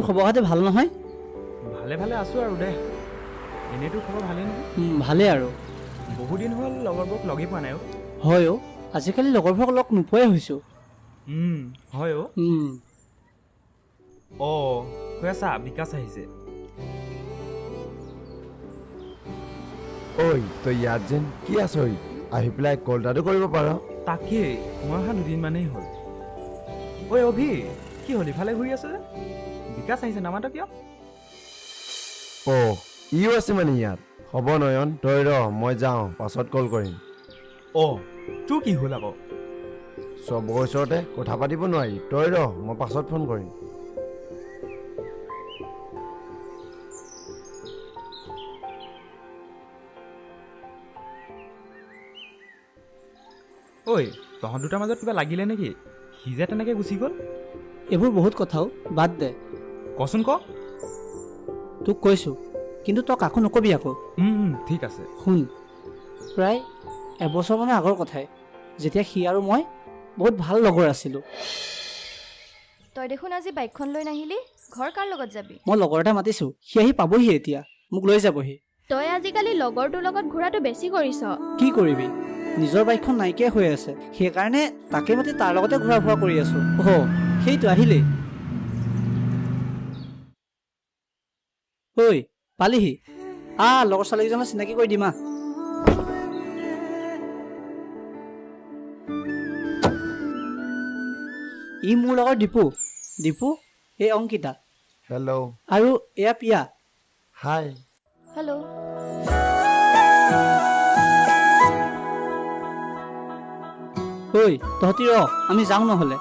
খবৰ খাতি ভাল নহয়? ভালে ভালে আছোঁ আৰু দে। এনেই তোৰ খবৰ ভালেই নহয়? ভালেই আৰু। বহুদিন হ'ল লগৰবোৰক লগেই পোৱা নাই অ'। হয় অ', আজিকালি লগৰবোৰক লগ নোপোৱাই হৈছোঁ। হয় অ'। কৈ আছা বিকাশ আহিছে। ঐ তই ইয়াত যেন কি আছ? আহি পেলাই কল এটাটো কৰিব পাৰ। তাকেই মই অহা দুদিনমানেই হ'ল। ঐ অভি, কি হ'ল ইফালে ঘূৰি আছে যে? বিকাশ আহিছে নামাত কিয়? ইও আছে মানে ইয়াত। হ'ব নয়ন, তই ৰ, মই যাওঁ, পাছত কল কৰিম। তোৰ কি হ'ল আকৌ? চবৰ ওচৰতে কথা পাতিব নোৱাৰি, তই ৰ, মই পাছত ফোন কৰিম। ঐ তহঁত দুটাৰ মাজত কিবা লাগিলে নেকি? সি যে তেনেকৈ গুচি গ'ল। এইবোৰ বহুত কথাও, বাদ দে। কচোন ক। তোক কৈছোঁ, কিন্তু তই কাকো নকবি আকৌ। ঠিক আছে। শুন, প্ৰায় এবছৰমানৰ আগৰ কথাই, যেতিয়া সি আৰু মই বহুত ভাল লগৰ আছিলোঁ। তই দেখোন আজি বাইকখন লৈ নাহিলি, ঘৰ কাৰ লগত যাবি? মই লগৰ এটা মাতিছোঁ, সি আহি পাবহি এতিয়া, মোক লৈ যাবহি। তই আজিকালি লগৰটোৰ লগত ঘূৰাটো বেছি কৰিছ। কি কৰিবি, নিজৰ বাইকখন নাইকিয়া হৈ আছে, সেইকাৰণে তাকে মাতি তাৰ লগতে ঘূৰা ফুৰা কৰি আছোঁ। সেইটো আহিলেই। ঐ পালিহি, লগৰ ছোৱালীকেইজনক চিনাকি কৰি দিম। ই মোৰ লগৰ দীপু, এই অংকিতা। হেল্ল'। আৰু এয়া পিয়া। হাই। হেল্ল'। ঐ তহঁতি ৰ, আমি যাওঁ নহ'লে।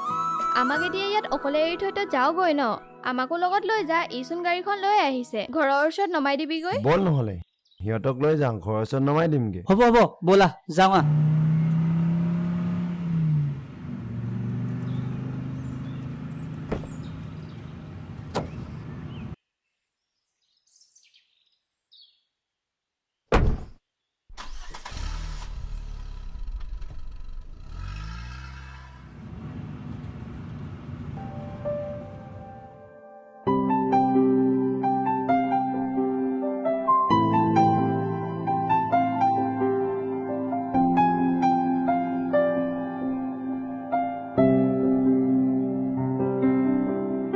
আমাক এতিয়া ইয়াত অকলে এৰি থৈ তই যাওগৈ ন? আমাকো লগত লৈ যা, ইচোন গাড়ীখন লৈ আহিছে, ঘৰৰ ওচৰত নমাই দিবিগৈ। বল নহ'লে, সিহঁতক লৈ যাওঁ, ঘৰৰ ওচৰত নমাই দিমগে। হ'ব ব'লা যাওঁ।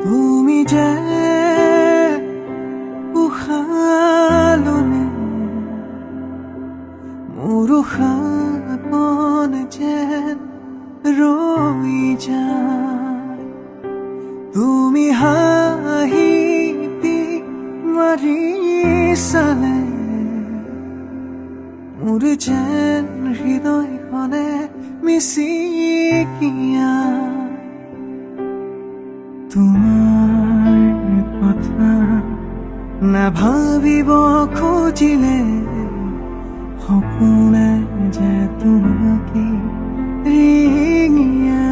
তুমি যে উশালনে মোৰ উশাপন যেন ৰৈ যায়, তুমি হাঁহি মাৰি চালে মোৰ যেন হৃদয়খনে মিচিকিয়া তোমাৰ কথা নাভাবিব খুজিলে সপোনে যে তোমাকে ৰিঙিয়া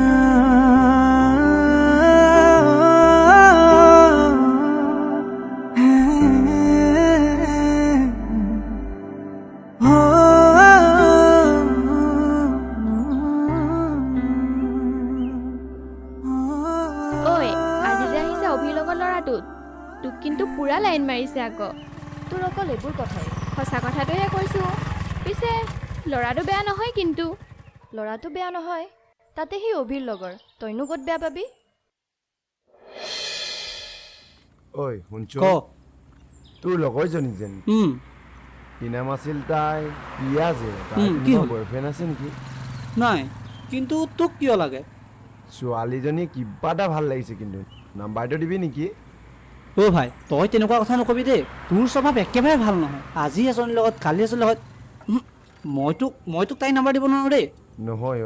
তোক কিন্তু পুৰা লাইন মাৰিছে আকৌ। তোৰ অকল এইবোৰ কথাই? সঁচা কথাটোহে কৈছোঁ। পিছে ল'ৰাটো বেয়া নহয় কিন্তু। ল'ৰাটো বেয়া নহয়, তাতে সি অভিৰ লগৰ, তইনো ক'ত বেয়া পাবি? ঐ শুনছো, তোৰ লগৰজনী যেন কি নাম আছিল তাই? পিয়া যে, তাই বয়ফ্ৰেণ্ড আছে নেকি? নাই, কিন্তু তোক কিয় লাগে? ছোৱালীজনী কিবা এটা ভাল লাগিছে, কিন্তু নাম্বাৰটো দিবি নেকি? ভাই তই তেনেকুৱা কথা নকবি দেই, তোৰ স্বভাৱ একেবাৰে ভাল নহয়। আজি এজনীৰ লগত, কালি এজনীৰ লগত। মই তোক তাইৰ নাম্বাৰ দিব নোৱাৰোঁ দেই। নহয়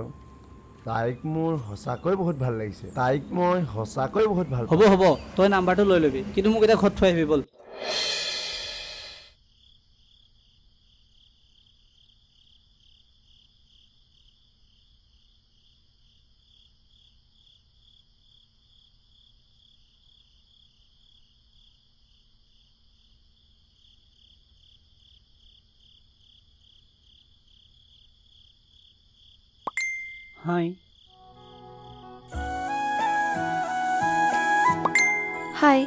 তাইক মোৰ সঁচাকৈ বহুত ভাল লাগিছে, তাইক মই সঁচাকৈ বহুত ভাল। হ'ব তই নাম্বাৰটো লৈ ল'বি, কিন্তু মোক এতিয়া ঘৰত থৈ আহিবি ব'ল। হাই। হাই।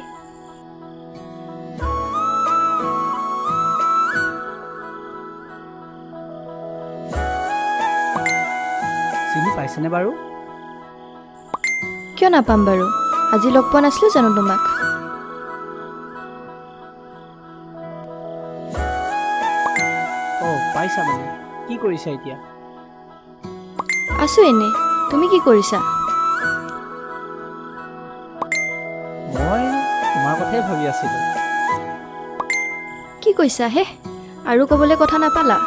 পাইছেনে বাৰু? কিয় নাপাম বাৰু? আজি লগ পোৱা নাছিলোঁ জানো তোমাক? পাইছা মানে? কি কৰিছা এতিয়া? আছোঁ এনেই। তুমি কি কৰিছা? মই তোমাৰ কথাই ভাবি আছিলোঁ। কি কৈছা হে? আৰু ক'বলৈ কথা নাপালা?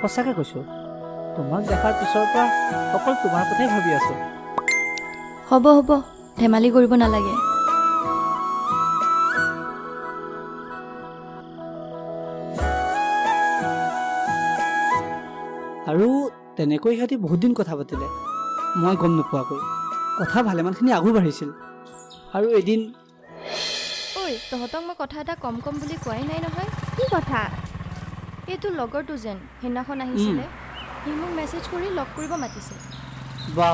সঁচাকৈ কৈছোঁ, তোমাক দেখাৰ পিছৰ পৰা অকল তোমাৰ কথাই ভাবি আছোঁ। হ'ব হ'ব, ধেমালি কৰিব নালাগে। আৰু তেনেকৈ সিহঁতি বহুত দিন কথা পাতিলে, মই গম নোপোৱাকৈ। কথা ভালেমানখিনি আগো বাঢ়িছিল। আৰু এদিন ঐ, তহঁতক মই কথা এটা কম বুলি কোৱাই নাই নহয়। কি কথা? এইটো লগৰটো যেন সেইদিনাখন আহিছিলে, সি মোক মেছেজ কৰি লগ কৰিব মাতিছে। বা,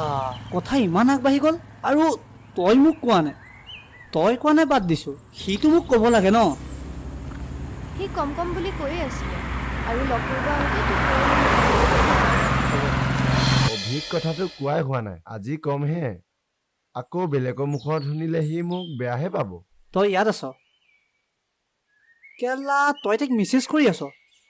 কথা ইমান আগবাঢ়ি গ'ল। আৰু তই মোক কোৱা নাই? তই কোৱা নাই বাদ দিছোঁ, সিটো মোক ক'ব লাগে ন। সি কম বুলি কৈয়ে আছিলে, আৰু লগ কৰিব আহোঁতে অভিক কথাটো কোৱাই হোৱা নাই, আজি কমহে। আকৌ বেলেগৰ মুখত শুনিলে সি মোক বেয়াহে পাব। তই ইয়াত আছ কেলা, তই তাইক মেছেজ কৰি আছ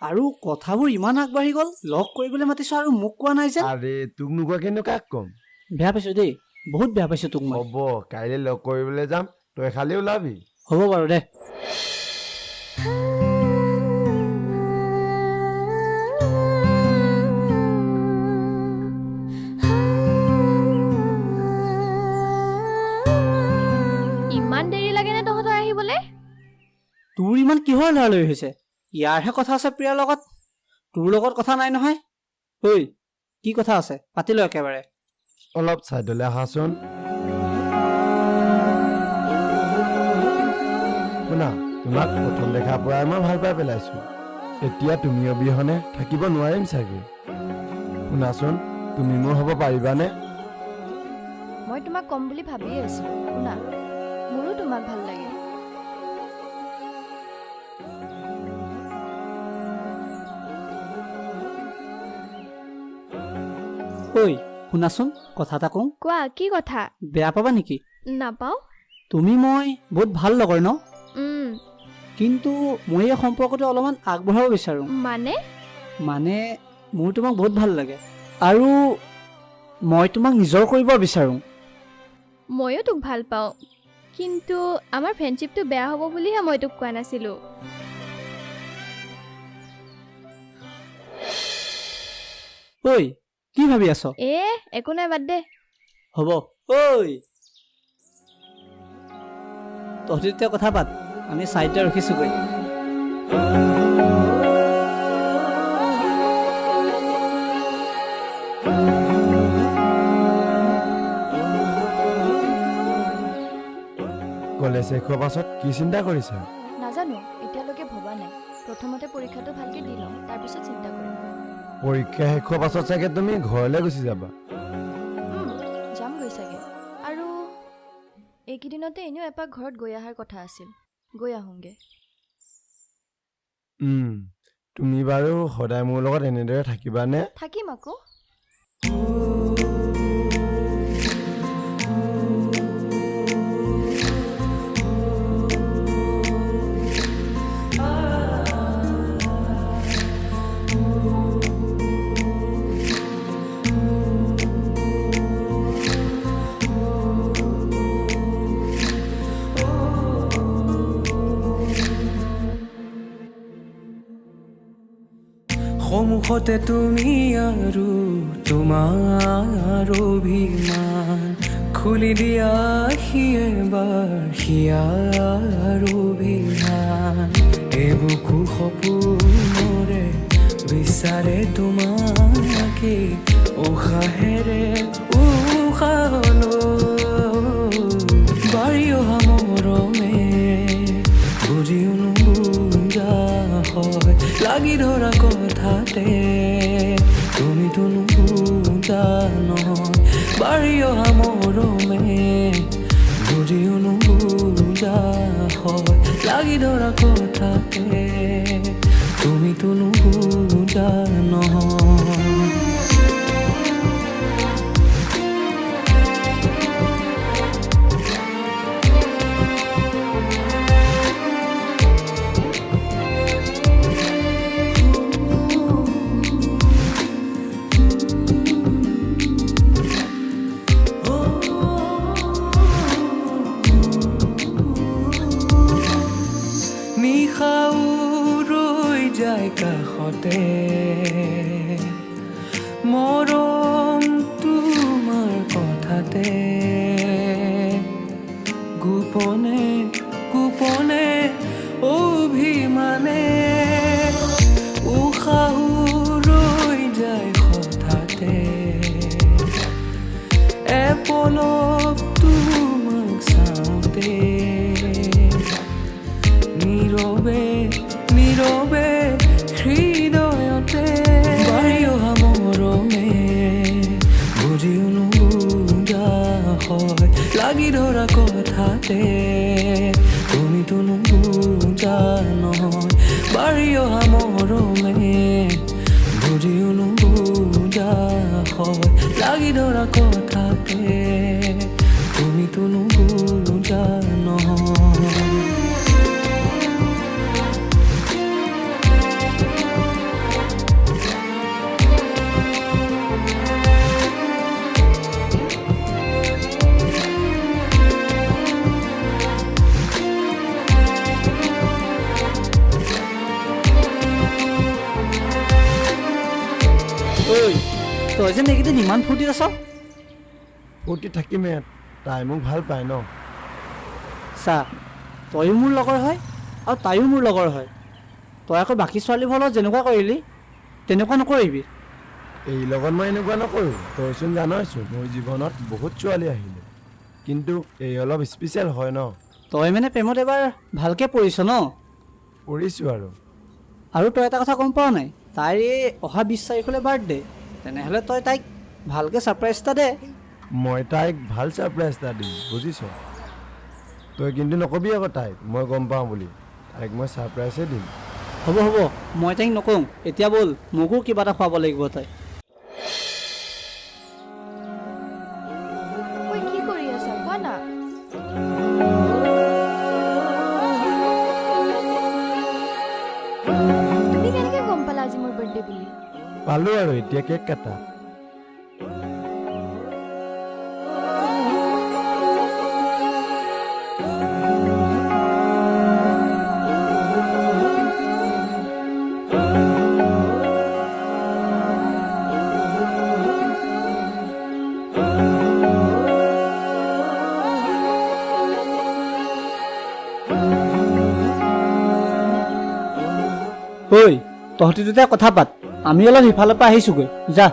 আৰু কথাবোৰ ইমান আগবাঢ়ি গ'ল। লগ কৰিবলৈ মাতিছ আৰু মোক কোৱা নাই যে। আৰে তোক নোকোৱাকেনো কাক ক'ম? বেয়া পাইছোঁ দেই, বহুত বেয়া পাইছোঁ তোক মই। হ'ব, কাইলৈ লগ কৰিবলৈ যাম, তই খালি ওলাবি। হ'ব বাৰু দে। ইমান দেৰি লাগেনে তহঁতৰ আহিবলৈ? তোৰ ইমান কিহৰ লৰালৰি হৈছে? ইয়াৰহে কথা আছে প্ৰিয়াৰ লগত, তোৰ লগত কথা নাই নহয়। ঐ, কি কথা আছে পাতি ল একেবাৰে। অলপ ছাইডলৈ আহাচোন। শুনা, তোমাক প্ৰথম দেখাৰ পৰাই মই ভাল পাই পেলাইছোঁ। এতিয়া তুমি অবিহনে থাকিব নোৱাৰিম চাগে। শুনাচোন, তুমি মোৰ হ'ব পাৰিবানে? মই তোমাক কম বুলি ভাবিয়ে আছিলোঁ। শুনা, মোৰো তোমাক ভাল লাগে। ঐ শুনাচোন, কথা এটা কওঁ। কোৱা, কি কথা? বেয়া পাবা নেকি? নাপাওঁ। তুমি মই বহুত ভাল লগৰ ন, কিন্তু মই এই সম্পৰ্কটো অলপমান আগবঢ়াব বিচাৰোঁ। মানে মোৰ তোমাক বহুত ভাল লাগে আৰু মই তোমাক নিজৰ কৰিব বিচাৰোঁ। ময়ো তোক ভাল পাওঁ, কিন্তু আমাৰ ফ্ৰেণ্ডশ্বিপটো বেয়া হ'ব বুলিহে মই তোক কোৱা নাছিলোঁ। ঐ, কি ভাবি আছ? একো নাই, বাদ দে। হ'ব। ঐ, তহঁতি তেতিয়া কথা পাত, আমি চাইডতে ৰখিছোগৈ। কলেজ শেষ হোৱাৰ পাছত কি চিন্তা কৰিছা? নাজানো, এতিয়ালৈকে ভবা নাই। প্ৰথমতে পৰীক্ষাটো ভালকৈ দি লওঁ, তাৰপিছত চিন্তা কৰিম। পৰীক্ষা শেষ হোৱাৰ পাছত চাগে তুমি ঘৰলৈ গুচি যাবা? যামগৈ চাগে। আৰু এইকেইদিনতে এনেও এপাক ঘৰত গৈ অহাৰ কথা আছিল, গৈ আহোঁগৈ। তুমি বাৰু সদায় মোৰ লগত এনেদৰে থাকিবানে? থাকিম আকৌ। সন্মুখতে তুমি আৰু তোমাৰ অভিমান খুলি দিয়া এবাৰ হিয়াৰ অভিমান। এবুকু সপোনৰে বিচাৰে তোমাকে উশাহেৰে উশাহলৈ বাঢ়ি অহা মৰমে বুজিও নুবুজা হয় লাগি ধৰা কথাতে তুমিতো নুবুজা নহয় বাঢ়ি অহা মৰমে বুজিও নুবুজা হয় লাগি ধৰা কথাতে তুমিতো নুবুজা নহয়। যায় কাষতে মৰম তোমাৰ কথাতে গোপনে গোপনে অভিমানে উশাহো ৰৈ যায় হঠাতে এপলক তোমাক চাওঁতে নীৰৱে নীৰৱে হৃদয়তে বাঢ়ি অহা মৰমে বুজিও নুবুজা হয় লাগি ধৰা কথাতে তুমিতো নুবুজা নহয় বাঢ়ি অহা মৰমে বুজিও নুবুজা হয় লাগি ধৰা কথাতে তুমিতো নুবুজা নহয় ঐ তই যেন এইকেইদিন ইমান ফূৰ্তিত আছ ফূৰ্তি থাকিমে তাই মোক ভাল পায় ন চা তয়ো মোৰ লগৰ হয় আৰু তাইও মোৰ লগৰ হয় তই আকৌ বাকী ছোৱালীবোৰৰ লগত যেনেকুৱা কৰিলি তেনেকুৱা নকৰিবি এই লগত মই এনেকুৱা নকৰোঁ তইচোন জানইচোন মোৰ জীৱনত বহুত ছোৱালী আহিলে কিন্তু এই অলপ স্পেচিয়েল হয় ন তই মানে প্ৰেমত এবাৰ ভালকৈ পৰিছ ন পৰিছোঁ আৰু তই এটা কথা গম পাৱ নাই তাইৰ এই অহা 20 তাৰিখলৈ বাৰ্থডে তেনেহ'লে তই তাইক ভালকৈ ছাৰপ্ৰাইজ এটা দে মই তাইক ভাল ছাৰপ্ৰাইজ এটা দিম বুজিছ তই কিন্তু নকবি আকৌ তাইক মই গম পাওঁ বুলি তাইক মই ছাৰপ্ৰাইজে দিম হ'ব হ'ব মই তাইক নকওঁ এতিয়া ব'ল মোকো কিবা এটা খুৱাব লাগিব তই ঐ কি কৰি আছা কোৱা না তুমি কেনেকৈ গম পালা আজি মোৰ বাৰ্থডে বুলি পালোঁ আৰু এতিয়া কেক কাটা ঐ তহঁতি দুটা কথা পাত আমি অলপ সিফালৰ পৰা আহিছোঁগৈ যা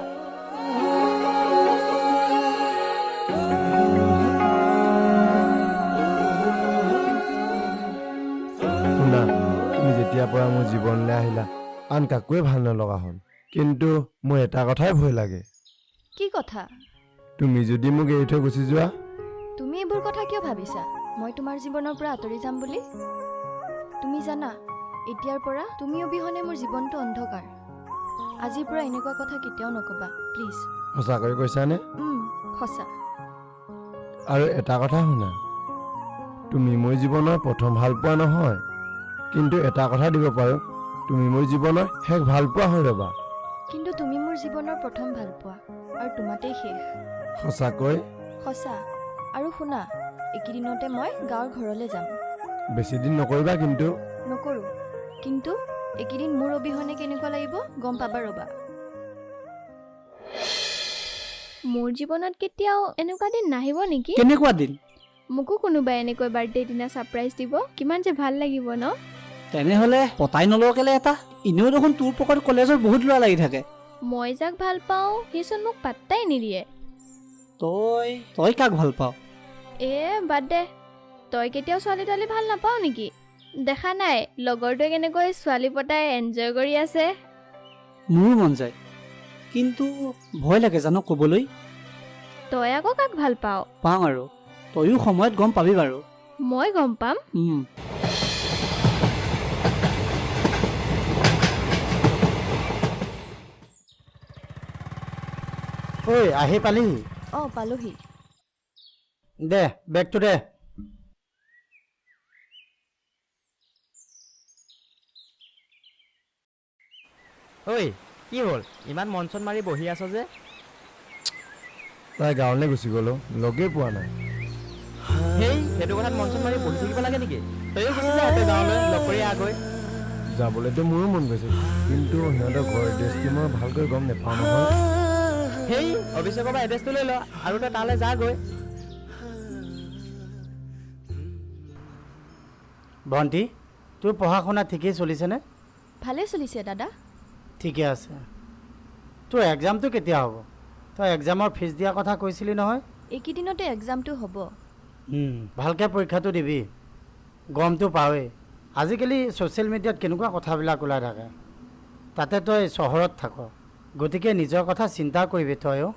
শুনা তুমি যেতিয়াৰ পৰা মোৰ জীৱনলৈ আহিলা আন কাকোৱে ভাল নলগা হ'ল কিন্তু মোৰ এটা কথাই ভয় লাগে কি কথা তুমি যদি মোক এৰি থৈ গুচি যোৱা তুমি এইবোৰ কথা কিয় ভাবিছা মই তোমাৰ জীৱনৰ পৰা আঁতৰি যাম বুলি তুমি জানা এতিয়াৰ পৰা তুমি অবিহনে মোৰ জীৱনটো অন্ধকাৰ আজিৰ পৰা এনেকুৱা কথা কেতিয়াও নকবা প্লিজ সঁচাকৈ কৈছানে সঁচা আৰু এটা কথা শুনা তুমি মোৰ জীৱনৰ প্ৰথম ভাল পোৱা নহয় কিন্তু এটা কথা দিব পাৰোঁ তুমি মোৰ জীৱনৰ শেষ ভাল পোৱা হৈ ৰ'বা কিন্তু তুমি মোৰ জীৱনৰ প্ৰথম ভাল পোৱা আৰু তোমাতেই শেষ সঁচাকৈ সঁচা আৰু শুনা এইকেইদিনতে মই গাঁৱৰ ঘৰলৈ যাম বেছি দিন নকৰিবা কিন্তু নকৰোঁ কিন্তু এইকেইদিন মোৰ অবিহনে কেনেকুৱা লাগিব গম পাবা ৰ'বা মোৰ জীৱনত কেতিয়াও এনেকুৱা দিন নাহিব নেকি কেনেকুৱা দিন মোকো কোনোবাই এনেকৈ বাৰ্থডে দিনা ছাৰপ্ৰাইজ দিব কিমান যে ভাল লাগিব ন তেনেহ'লে পতাই নলওঁ কেলে এটা এনেও দেখোন তোৰ পকৰত কলেজৰ বহুত ল'ৰা লাগি থাকে মই যাক ভাল পাওঁ সিচোন মোক পাত্তাই নিদিয়ে তই কাক ভাল পাওঁ বাদ দে তই কেতিয়াও ছোৱালী তোৱালী ভাল নাপাওঁ নেকি দেখা নাই লগৰটোৱে কেনেকৈ ছোৱালী পতাই এনজয় কৰি আছে মোৰো মন যায় কিন্তু ভয় লাগে জানো ক'বলৈ তই আকৌ কাক ভাল পাওঁ পাওঁ আৰু তয়ো সময়ত গম পাবি বাৰু মই গম পাম ঐ আহি পালিহি অঁ পালোহি দে বেগটো দে ঐ কি হ'ল ইমান মন চন মাৰি বহি আছ যে তাই গাঁৱলৈ গুচি গ'লো লগেই পোৱা নাই সেই সেইটো কথাত মন চন মাৰি বহি থাকিব লাগে নেকি তয়ো গুচি যা তই গাঁৱলৈ লগ কৰি আগৈ যাবলৈতো মোৰো মন গৈছে, কিন্তু সিহঁতৰ ঘৰৰ এড্ৰেছটো মই ভালকৈ গম নাপাওঁ নহয়। সেই অভিষেকৰ পৰা এড্ৰেছটো লৈ ল আৰু তই তালৈ যা গৈ। ভণ্টি, তোৰ পঢ়া শুনা ঠিকেই চলিছেনে? ভালেই চলিছে দাদা। ঠিকে আছে। তোৰ এক্সামটো কেতিয়া হ'ব? তই এক্সামৰ ফিজ দিয়াৰ কথা কৈছিলি নহয়? এইকেইদিনতে এক্সামটো হ'ব। ভালকৈ পৰীক্ষাটো দিবি। গমটো পাৱেই, আজিকালি ছ'চিয়েল মিডিয়াত কেনেকুৱা কথাবিলাক ওলাই থাকে। তাতে তই চহৰত থাক, গতিকে নিজৰ কথা চিন্তা কৰিবি তইও।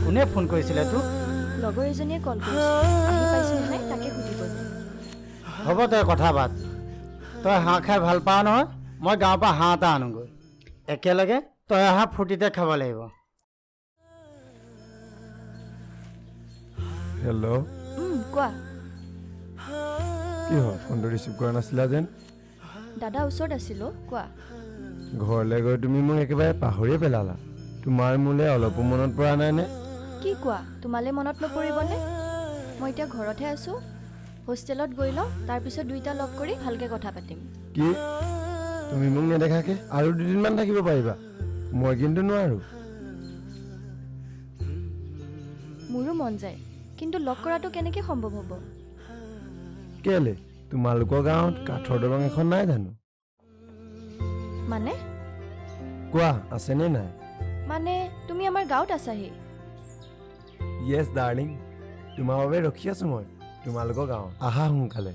কোনে ফোন কৰিছিলে তোক? লগৰ এজনীয়ে কল কৰিছে, আহি পাইছোঁ নাই তাকে সুধিব। হ'ব, তই কথা পাত। তই হাঁহ খাই ভাল পাৱ নহয়? মই গাঁৱৰ পৰা হাঁহ এটা আনোগৈ, একেলগে তই অহা ফূৰ্তিতে খাব লাগিব। হেল্ল', কোৱা। কি হয়, ফোনটো ৰিচিভ কৰা নাছিলা যেন? দাদা ওচৰত আছিলোঁ, কোৱা। ঘৰলৈ গৈ তুমি মোক একেবাৰে পাহৰিয়ে পেলালা। তোমাৰ মোলৈ অলপো মনত পৰা নাইনে? কি কোৱা, তোমালৈ মনত নপৰিবনে? মই এতিয়া ঘৰতহে আছোঁ, হোষ্টেলত গৈ লওঁ, তাৰপিছত দুইটা লগ কৰি ভালকৈ কথা পাতিম। কি, তুমি মোক নেদেখাকে আৰু 2 দিনমান থাকিব পাৰিবা? মই কিন্তু নোৱাৰোঁ। মোৰো মন যায়, কিন্তু লগ কৰাটো কেনেকৈ সম্ভৱ হ'ব? কেলে, তোমালোকৰ গাঁৱত কাঠৰ দলং এখন নাই জানো? মানে? কোৱা, আছেনে নাই? মানে তুমি আমাৰ গাঁৱত আছাহি? য়েছ ডাৰ্লিং, তোমাৰ বাবে ৰখি আছোঁ মই তোমালোকৰ গাঁৱত। আহা সোনকালে।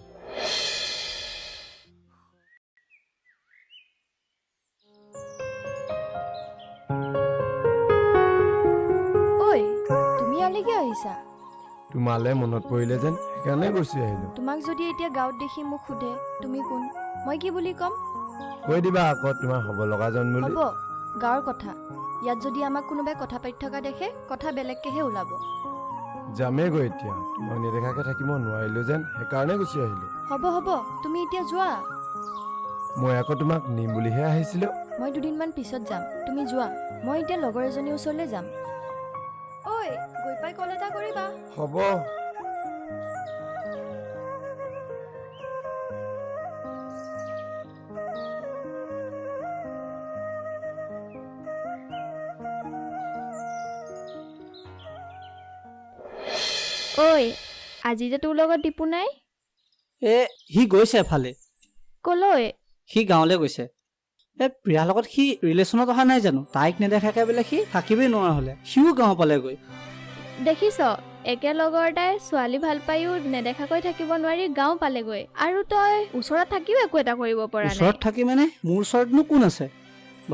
ঐ, তুমি ইয়ালৈকে আহিছা? তোমালৈ মনত পৰিলে যেন, সেইকাৰণে গুচি আহিলোঁ। তোমাক যদি এতিয়া গাঁৱত দেখি মোক সোধে তুমি কোন, মই কি বুলি ক'ম? কৈ দিবা আকৌ তোমাৰ হ'ব লগাজন বুলি। হ'ব, গাঁৱৰ কথা। ইয়াত যদি আমাক কোনোবাই কথা পাতি থকা দেখে, কথা বেলেগকেহে ওলাব। যামেই গৈ এতিয়া, তোমাক নেদেখাকে থাকিব নোৱাৰিলোঁ যেন, সেইকাৰণে গুচি আহিলোঁ। হ'ব হ'ব, তুমি এতিয়া যোৱা। মই আকৌ তোমাক নিম বুলিহে আহিছিলোঁ। মই 2 দিনমান পিছত যাম, তুমি যোৱা। মই এতিয়া লগৰ এজনীৰ ওচৰলৈ যাম। ঐ, গৈ পাই কল এটা কৰিবা। হ'ব। ঐ, আজি যে তোৰ লগত দীপু নাই? সি গৈছে এফালে। ক'লৈ? সি গাঁৱলৈ গৈছে। প্ৰিয়াৰ লগত সি ৰিলেশ্যনত অহা নাই জানো? তাইক নেদেখাকে বোলে সি থাকিবই নোৱাৰা হ'লে, সিও গাঁও পালেগৈ। দেখিছ, একে লগৰটাই ছোৱালী ভাল পায়ো নেদেখাকৈ থাকিব নোৱাৰি গাঁও পালেগৈ, আৰু তই ওচৰত থাকিও একো এটা কৰিব পৰা নাই। ওচৰত থাকি মানে মোৰ ওচৰতনো কোন আছে?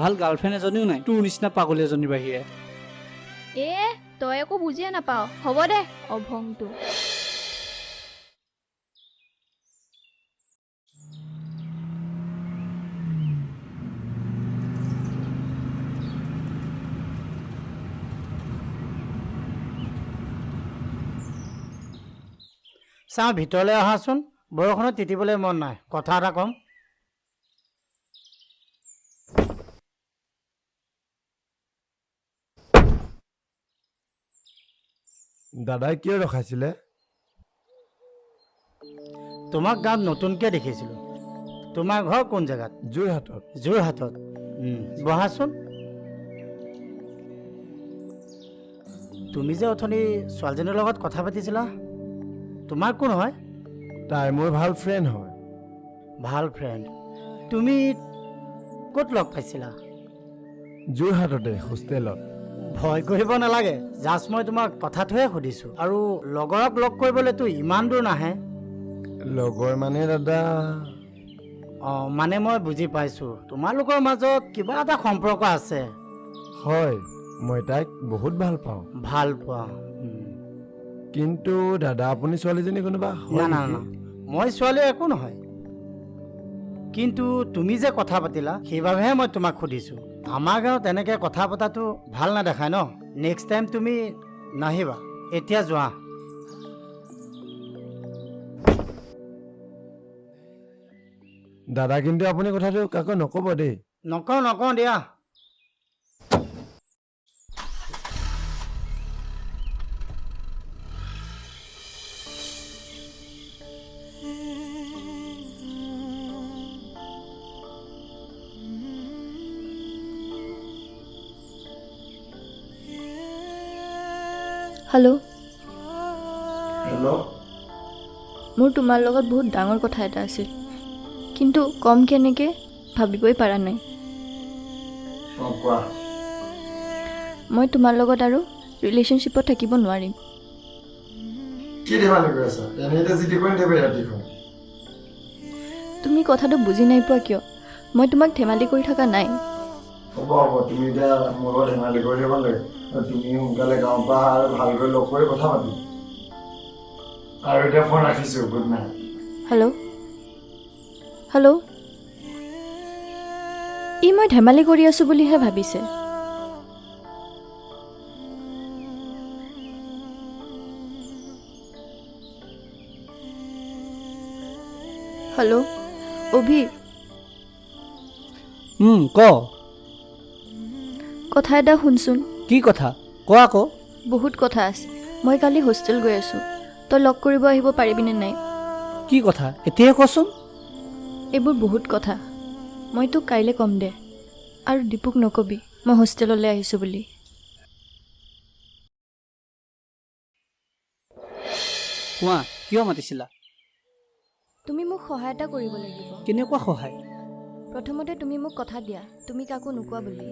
ভাল গাৰ্লফ্ৰেণ্ড এজনীও নাই তোৰ নিচিনা পাগলী এজনীৰ বাহিৰে। তই একো বুজিয়ে নাপাও। হ'ব দে, অভংটো। চাওঁ, ভিতৰলৈ অহাচোন। বৰষুণত তিতিবলৈ মন নাই, কথা এটা ক'ম। দাদাই কিয় ৰখাইছিলে? তোমাক গাঁৱত নতুনকৈ দেখিছিলোঁ। তোমাৰ ঘৰ কোন জেগাত? যোৰহাটত। যোৰহাটত? বহাচোন। তুমি যে অথনি ছোৱালীজনীৰ লগত কথা পাতিছিলা, তোমাৰ কোন হয়? তাই মোৰ ভাল ফ্ৰেণ্ড হয়। ভাল ফ্ৰেণ্ড? তুমি ক'ত লগ পাইছিলা? যোৰহাটতে, হোষ্টেলত। ভয় কৰিব নালাগে, জাষ্ট মই তোমাক কথাটোহে সুধিছোঁ। আৰু লগৰক লগ কৰিবলৈতো ইমান দূৰ নাহে। লগৰ মানে দাদা? মানে মই বুজি পাইছোঁ, তোমালোকৰ মাজত কিবা এটা সম্পৰ্ক আছে। হয়, মই তাইক বহুত ভাল পাওঁ। ভাল পোৱা? কিন্তু দাদা, আপুনি ছোৱালীজনী কোনোবা? না, মই ছোৱালী একো নহয়। কিন্তু তুমি যে কথা পাতিলা, সেইবাবেহে মই তোমাক সুধিছোঁ। আমাৰ গাঁৱত এনেকৈ কথা পতাটো ভাল নেদেখায় ন। নেক্সট টাইম তুমি নাহিবা। এতিয়া যোৱা। দাদা, কিন্তু আপুনি কথাটো কাকো নক'ব দেই। নকওঁ দিয়া। হেল্ল', হেল্ল' মোৰ তোমাৰ লগত বহুত ডাঙৰ কথা এটা আছিল, কিন্তু কম কেনেকৈ ভাবিবই পৰা নাই। কোৱা। মই তোমাৰ লগত আৰু ৰিলেশ্যনশ্বিপত থাকিব নোৱাৰিম। কি ধেমালি কৰি আছা? এনেতে জিতি কৰি নেবে ৰাতিখন। তুমি কথাটো বুজি নাই পোৱা কিয়? মই তোমাক ধেমালি কৰি থকা নাই। হ'ব হ'ব, তুমি এতিয়া মোৰ লগত ধেমালি কৰি দিব লাগে। তুমি সোনকালে গাঁৱৰ পৰা আৰু ভালকৈ লগ কৰি কথা পাতিম। আৰু এতিয়া ফোন ৰাখিছোঁ, গুড নাইট। হেল্ল', হেল্ল', ই মই ধেমালি কৰি আছোঁ বুলিহে ভাবিছে। হেল্ল', অভি, ক। কথা এটা শুনচোন। কি কথা? ক আকৌ। বহুত কথা আছে। মই কালি হোষ্টেল গৈ আছোঁ, তই লগ কৰিব আহিব পাৰিবিনে নাই? কি কথা এতিয়াই কচোন। এইবোৰ বহুত কথা, মই তোক কাইলৈ ক'ম দে। আৰু দীপুক নকবি মই হোষ্টেললৈ আহিছোঁ বুলি। কোৱা, কিয় মাতিছিলা? তুমি মোক সহায় এটা কৰিব লাগিব। কেনেকুৱা সহায়? প্ৰথমতে তুমি মোক কথা দিয়া তুমি কাকো নোকোৱা বুলি,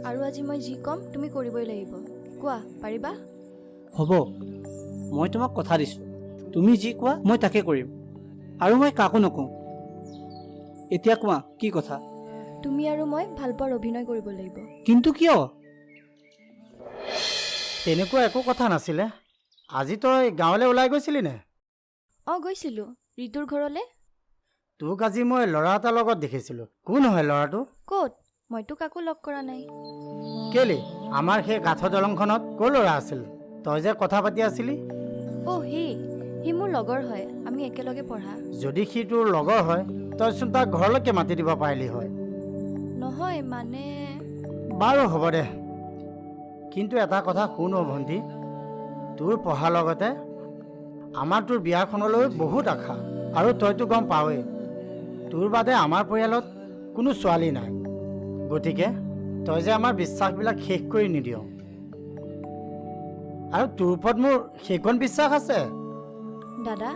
আৰু আজি মই যি ক'ম তুমি কৰিবই লাগিব। কোৱা, পাৰিবা? হ'ব, মই তোমাক কথা দিছোঁ, তুমি যি কোৱা মই তাকে কৰিম, আৰু মই কাকো নকওঁ। এতিয়া কোৱা, কি কথা? তুমি আৰু মই ভালপোৱাৰ অভিনয় কৰিব লাগিব। কিন্তু কিয়? তেনেকুৱা একো কথা নাছিলে। আজি তই গাঁৱলৈ ওলাই গৈছিলি নে? অঁ গৈছিলোঁ, ঋতুৰ ঘৰলৈ। তোক আজি মই ল'ৰা এটাৰ লগত দেখিছিলোঁ। কোন হয় ল'ৰাটো? ক'ত? মইতো কাকো লগ কৰা নাই। কেলে? আমাৰ সেই কাঠৰ দলংখনত ক'ৰ ল'ৰা আছিল? তই যে কথা পাতি আছিলি? অ' সি মোৰ লগৰ হয়, আমি একেলগে পঢ়া। যদি সি তোৰ লগৰ হয় তইচোন তাক ঘৰলৈকে মাতি দিব পাৰিলি হয়। নহয় মানে বাৰু হ'ব দে, কিন্তু এটা কথা শুন ভণ্টি, তোৰ পঢ়াৰ লগতে আমাৰ তোৰ বিয়াখনলৈ বহুত আশা। আৰু তইতো গম পাৱেই তোৰ বাদে আমাৰ পৰিয়ালত কোনো ছোৱালী নাই। গতিকে তই যে আমাৰ বিশ্বাসবিলাক শেষ কৰি নিদিয়, আৰু তোৰ ওপৰত মোৰ সেইকণ বিশ্বাস আছে। দাদা,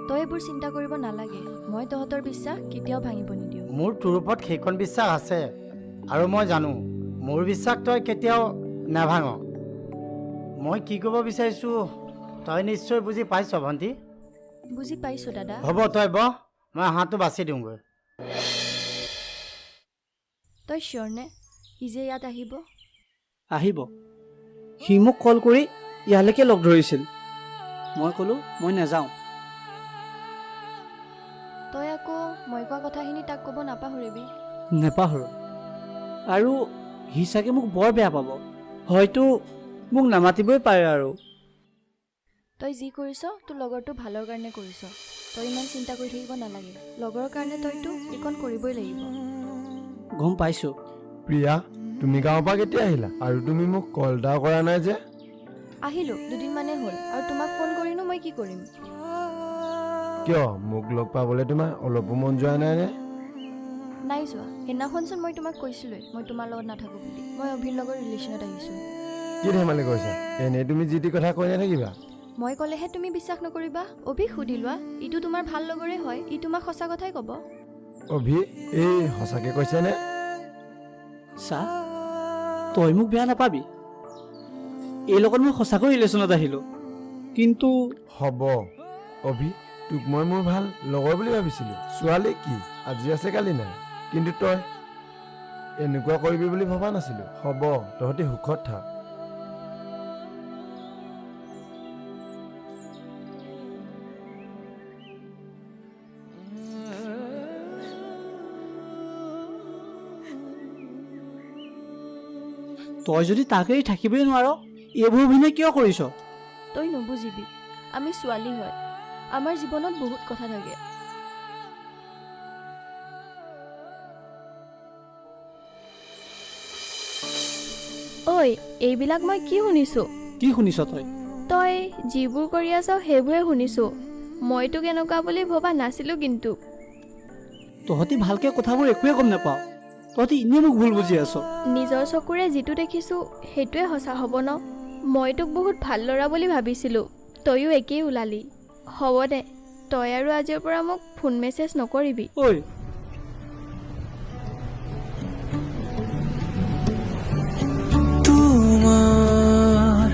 তই এইবোৰ চিন্তা কৰিব নালাগে। মই তহঁতৰ বিশ্বাস কেতিয়াও ভাঙিব নিদিওঁ। মোৰ তোৰ ওপৰত সেইকণ বিশ্বাস আছে, আৰু মই জানো মোৰ বিশ্বাস তই কেতিয়াও নাভাঙ। মই কি ক'ব বিচাৰিছোঁ তই নিশ্চয় বুজি পাইছ ভণ্টি। বুজি পাইছোঁ দাদা। হ'ব তই বহ, মই হাতটো বাছি দিওঁগৈ। তই চিয়ৰ নে সি যে ইয়াত আহিব? আহিব। সি মোক কল কৰি ইয়ালৈকে লগ ধৰিছিল। মই ক'লোঁ মই নাযাওঁ। তই আকৌ মই কোৱা কথাখিনি তাক ক'ব নাপাহৰিবি। নেপাহৰোঁ। আৰু সি চাগে মোক বৰ বেয়া পাব, হয়তো মোক নামাতিবই পাৰে। আৰু তই যি কৰিছ তোৰ লগৰটো ভালৰ কাৰণে কৰিছ। তই ইমান চিন্তা কৰি থাকিব নালাগে। লগৰৰ কাৰণে তইতো এইকণ কৰিবই লাগিব। গম পাইছোঁ। প্ৰিয়া, তুমি গাঁৱৰ পৰা কেতিয়া আহিলা? আৰু তুমি মোক কল এটাও কৰা নাই যে? আহিলোঁ, দুদিনমানেই হ'ল। আৰু তোমাক ফোন কৰিনো মই কি কৰিম? কিয়, মোক লগ পাবলৈ তোমাৰ অলপো মন যোৱা নাই নে? নাই যোৱা। সেইদিনাখনচোন মই তোমাক কৈছিলোঁৱেই মই তোমাৰ লগত নাথাকোঁ বুলি। মই অভিৰ লগত ৰিলেশ্যনত আহিছোঁ। কি ধেমালি কৰিছা? এনেই তুমি যি টি কথা কৈ নাথাকিবা। মই ক'লেহে তুমি বিশ্বাস নকৰিবা। অভিক সুধি লোৱা, ইটো তোমাৰ ভাল লগৰে হয়, ই তোমাক সঁচা কথাই ক'ব। অভি, এই সঁচাকে কৈছেনে? চা, তই মোক বেয়া নাপাবি। এই লগত মই সঁচাকৈ ৰিলেশ্যনত আহিলোঁ, কিন্তু হ'ব অভি, তোক মই মোৰ ভাল লগৰ বুলি ভাবিছিলোঁ। ছোৱালী কি আজি আছে কালি নাই, কিন্তু তই এনেকুৱা কৰিবি বুলি ভবা নাছিলোঁ। হ'ব, তহঁতি সুখত থাক। তই যদি তাক এৰি থাকিবই নোৱাৰ, এইবোৰ অভিনয় কিয় কৰিছ? তই নুবুজিবি, আমি ছোৱালী হয়, আমাৰ জীৱনত বহুত কথা থাকে। ঐ, এইবিলাক মই কি শুনিছোঁ? কি শুনিছ তই? তই যিবোৰ কৰি আছ সেইবোৰে শুনিছোঁ। মইতো কেনেকুৱা বুলি ভবা নাছিলোঁ। কিন্তু তহঁতি ভালকৈ কথাবোৰ একোৱে গম নাপাৱ। তহঁতি এনেই মোক ভুল বুজি আছ। নিজৰ চকুৰে যিটো দেখিছোঁ সেইটোৱে সঁচা হ'ব ন? মই তোক বহুত ভাল ল'ৰা বুলি ভাবিছিলোঁ, তইও একেই ওলালি। হ'ব দে, তই আৰু আজিৰ পৰা মোক ফোন মেছেজ নকৰিবি। ঐ তোমাৰ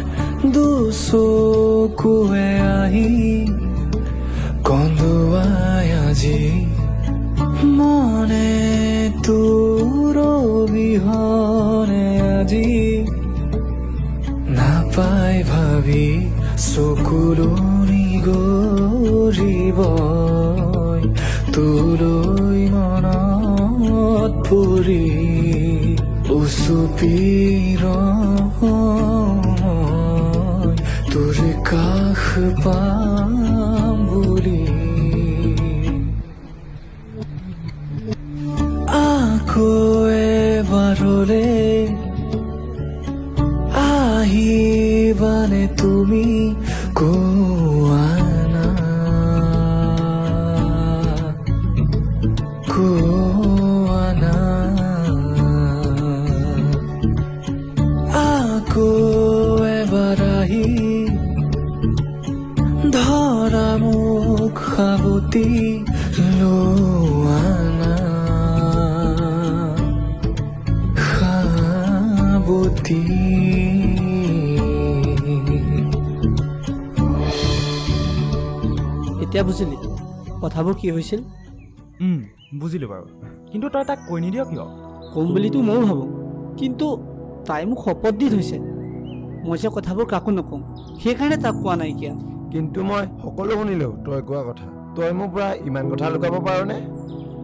দুচকুৱে আহি কন্দুৱাই আজি মনে তোৰ অবিহনে আজি নাপাই ভাবি চকুলনি গৰিব তোলৈ মনত পৰি উচুপিৰ তোৰ কাষ পাম বুলি আকৌ এবাৰলে আহিবানে তুমি কোৱা না কোৱা না আকৌ এবাৰ আহি ধৰা মোক সাৱটি লোৱা না সাৱটি এতিয়া বুজিলি কথাবোৰ কি হৈছিল? বুজিলোঁ বাৰু, কিন্তু তই তাক কৈ নিদিয় কিয়? ক'ম বুলিতো ময়ো ভাবোঁ, কিন্তু তাই মোক শপত দি থৈছে মই যে কথাবোৰ কাকো নকওঁ, সেইকাৰণে তাক কোৱা নাইকিয়া। কিন্তু মই সকলো শুনিলোঁ তই কোৱা কথা। তই মোৰ পৰা ইমান কথা লুকাব পাৰনে?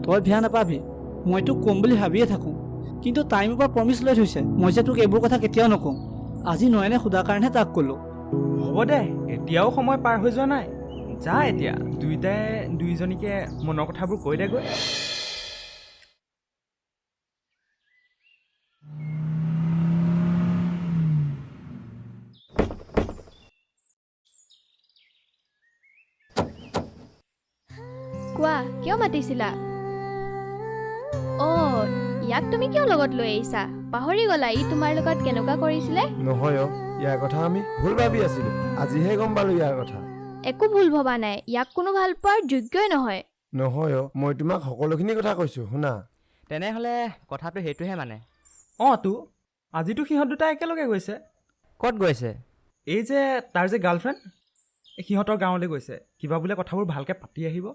তই বেয়া নাপাবি, মই তোক ক'ম বুলি ভাবিয়ে থাকোঁ, কিন্তু তাই মোৰ পৰা প্ৰমিছ লৈ থৈছে মই যে তোক এইবোৰ কথা কেতিয়াও নকওঁ। আজি নয়নে সোধাৰ কাৰণেহে তাক ক'লোঁ। হ'ব দে, এতিয়াও সময় পাৰ হৈ যোৱা নাই। যা এতিয়া দুইটাই দুইজনীকে মনৰ কথাবোৰ কৈ দেগৈ। কোৱা, কিয় মাতিছিলা? অঁ, ইয়াক তুমি কিয় লগত লৈ আহিছা? পাহৰি গলা ই তোমাৰ লগত কেনেকুৱা কৰিছিলে? নহয় ইয়াৰ কথা আমি ভুল ভাবি আছিলোঁ, আজিহে গম পালোঁ ইয়াৰ কথা। একো ভুল ভবা নাই, ইয়াক কোনো ভাল পোৱাৰ যোগ্যই নহয়। নহয় মই তোমাক সকলোখিনি কথা কৈছোঁ শুনা। তেনেহ'লে কথাটো সেইটোহে মানে? তো আজিতো সিহঁত দুটা একেলগে গৈছে। ক'ত গৈছে? এই যে তাৰ যে গাৰ্লফ্ৰেণ্ড, সিহঁতৰ গাঁৱলৈ গৈছে, কিবা বোলে কথাবোৰ ভালকৈ পাতি আহিব।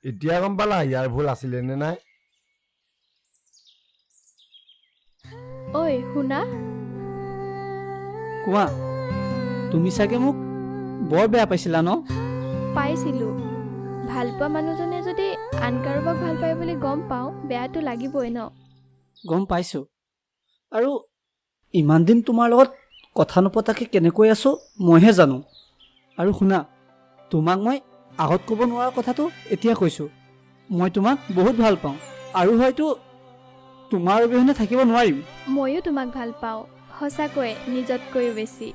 এতিয়া গম পালা ইয়াৰ ভুল আছিলে নে নাই? ঐ শুনা, কোৱা, তুমি চাগে মোক বৰ বেয়া পাইছিলা ন? পাইছিলোঁ। ভাল পোৱা মানুহজনে যদি আন কাৰোবাক ভাল পায় বুলি গম পাওঁ, বেয়াটো লাগিবই ন। গম পাইছোঁ, আৰু ইমান দিন তোমাৰ লগত কথা নপতাকৈ কেনেকৈ আছোঁ মইহে জানো। আৰু শুনা, তোমাক মই আগত ক'ব নোৱাৰা কথাটো এতিয়া কৈছোঁ, মই তোমাক বহুত ভাল পাওঁ আৰু হয়তো তোমাৰ অবিহনে থাকিব নোৱাৰিম। ময়ো তোমাক ভাল পাওঁ, সঁচাকৈ নিজতকৈও বেছি।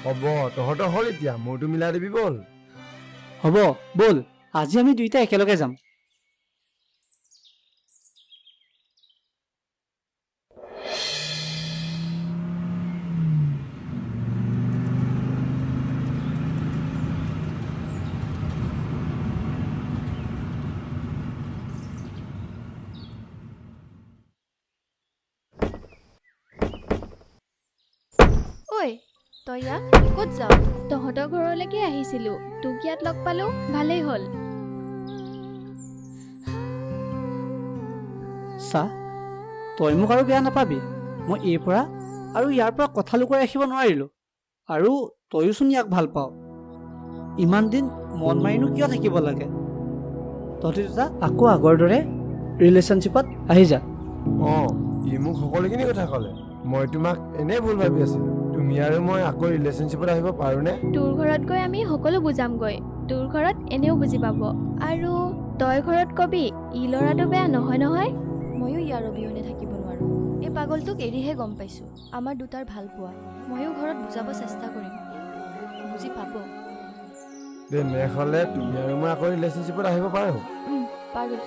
হ'ব তহঁতৰ হ'ল এতিয়া, মোৰতো মিলাই দিবি ব'ল। হ'ব ব'ল, আজি আমি দুইটা একেলগে যাম। ঐ তই ইয়াত ক'ত যাৱ? তহঁতৰ ঘৰলৈকে আহিছিলোঁ, তোক ইয়াত লগ পালোঁ, ভালেই হ'ল। চা, তই মোক আৰু বেয়া নাপাবি, মই এই পৰা আৰু ইয়াৰ পৰা কথা লুকুৱাই ৰাখিব নোৱাৰিলোঁ। আৰু তইয়োচোন ইয়াক ভাল পাওঁ, ইমান দিন মন মাৰিনো কিয় থাকিব লাগে? তহঁতি দুটা আকৌ আগৰ দৰে ৰিলেশ্যনশ্বিপত আহি যা। ই মোক সকলোখিনি কথা ক'লে, মই তোমাক এনেই ভুল ভাবি আছিলোঁ। তুমি আৰু মই আকৌ ৰিলেশ্যনশ্বিপত আহিব পাৰোঁনে? তোৰ ঘৰত গৈ আমি সকলো বুজামগৈ, তোৰ ঘৰত এনেও বুজি পাব। আৰু তই ঘৰত কবি ই ল'ৰাটো বেয়া নহয় নহয়। ময়ো ইয়াৰ অবিহনে থাকিব নোৱাৰোঁ। এই পাগলটোক এৰিহে গম পাইছোঁ আমাৰ দুটাৰ ভাল পোৱা। ময়ো ঘৰত বুজাব চেষ্টা কৰিম, বুজি পাব। তেনেহ'লে তুমি আৰু মই আকৌ ৰিলেশ্যনশ্বিপত আহিব পাৰোঁ? পাৰোঁ।